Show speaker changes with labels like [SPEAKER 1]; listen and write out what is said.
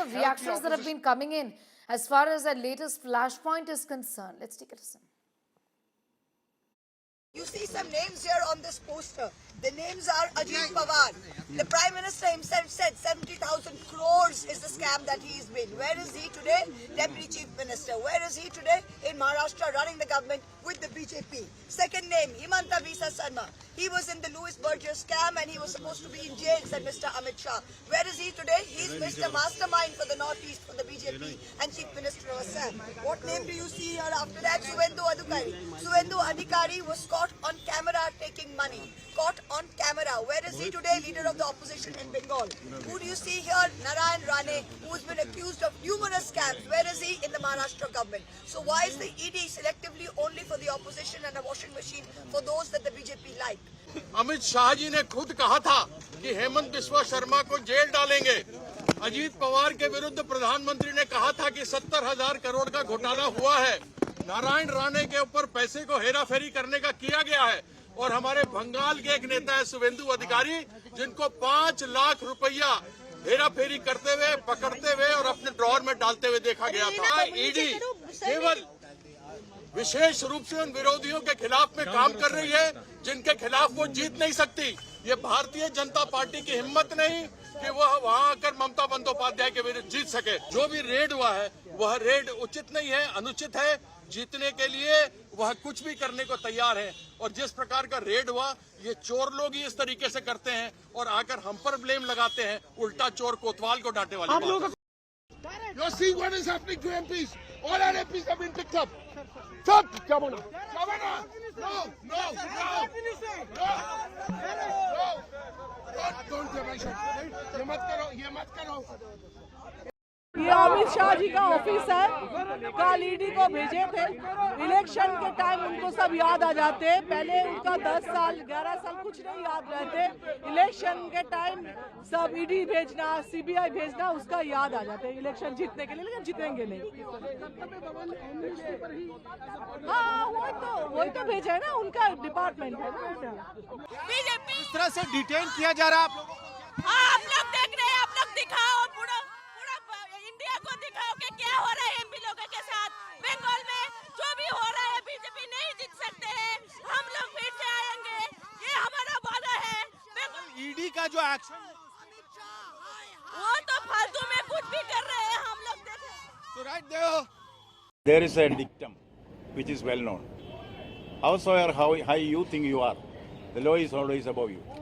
[SPEAKER 1] of reactions that have been coming in as far as the latest flashpoint is concerned. Let's take a listen.
[SPEAKER 2] You see some names here on this poster. The names are Ajit Pawar. The Prime Minister himself said 70,000 crores is the scam that he's been. Where is he today? Deputy Chief Minister. Where is he today? In Maharashtra running the government with the BJP. Second name, Himanta Bisa Sarma. He was in the Louis Berger scam and he was supposed to be in jail, said Mr. Amit Shah. Where is he today? He's Mr. Mastermind for the Northeast, for the BJP and Chief Minister of Assam. What name do you see here after that? Suvendu Adhikari. Suvendu Adhikari was caught on camera taking money. Caught on camera. Where is he today? Leader of the opposition in Bengal. Who do you see here? Narayan Rane, who's been accused of numerous scams. Where is he? In the Maharashtra government. So why is the ED selectively only for the opposition and a washing machine for those that the BJP like?
[SPEAKER 3] Amit Shah ji ने खुद कहा था कि हेमंत बिस्वा शर्मा को jail डालेंगे। अजीत पवार के विरुद्ध प्रधानमंत्री ने कहा था कि 70,000 करोड़ का घोटाला हुआ है। नारायण राणे के ऊपर पैसे को हेराफेरी करने का किया गया है और हमारे बंगाल के एक नेता है सुवेंदु अधिकारी, जिनको 5 लाख रुपया हेराफेरी करते हुए, पकड़ते हुए और अपने ड्रॉर में डालते हुए देखा गया था। ईडी केवल विशेष रूप से उन विरोधियों के खिलाफ में काम कर रही है जिनके खिलाफ वो जीत नहीं सकती। ये भारतीय जनता पार्टी की हिम्मत नहीं कि वह वहां आकर ममता बंदोपाध्याय के विरुद्ध जीत सके। जो भी रेड हुआ है वह रेड उचित नहीं है, अनुचित है। जीतने के लिए वह कुछ भी करने को तैयार है और जिस प्रकार का रेड हुआ, ये चोर लोग ही इस तरीके से करते हैं और आकर हम पर ब्लेम लगाते हैं। उल्टा चोर कोतवाल को डांटने वाली बात।
[SPEAKER 4] You're seeing what is happening to MPs. All our MPs have been picked up. Stop, Governor. Governor, no. Don't ये मत करो.
[SPEAKER 5] ये अमित शाह जी का ऑफिस है। कल ईडी को भेजे थे। इलेक्शन के टाइम उनको सब याद आ जाते हैं। पहले उनका 10 साल 11 साल कुछ नहीं याद रहते। इलेक्शन के टाइम सब ईडी भेजना, सीबीआई भेजना, उसका याद आ जाते हैं इलेक्शन जीतने के लिए, लेकिन जीतेंगे नहीं। हाँ, वही तो भेजा है ना, उनका डिपार्टमेंट है ना।
[SPEAKER 6] बीजेपी इस तरह से डिटेन किया जा रहा है आप लोगों को।
[SPEAKER 7] आप लोग देख रहे हैं, आप लोग दिखाओ पूरा इंडिया को दिखाओ कि क्या हो रहा है एमपी लोगों के साथ। बंगाल में जो भी हो रहा है, बीजेपी नहीं जीत सकते हैं। हम लोग फिर से आएंगे, ये हमारा वादा है।
[SPEAKER 6] ईडी का जो एक्शन
[SPEAKER 7] वो तो फालतू में कुछ भी कर रहे हैं, हम लोग देखें।
[SPEAKER 6] तो right
[SPEAKER 8] There is a dictum which is well known. Howsoever how high you think you are, the law is always above you.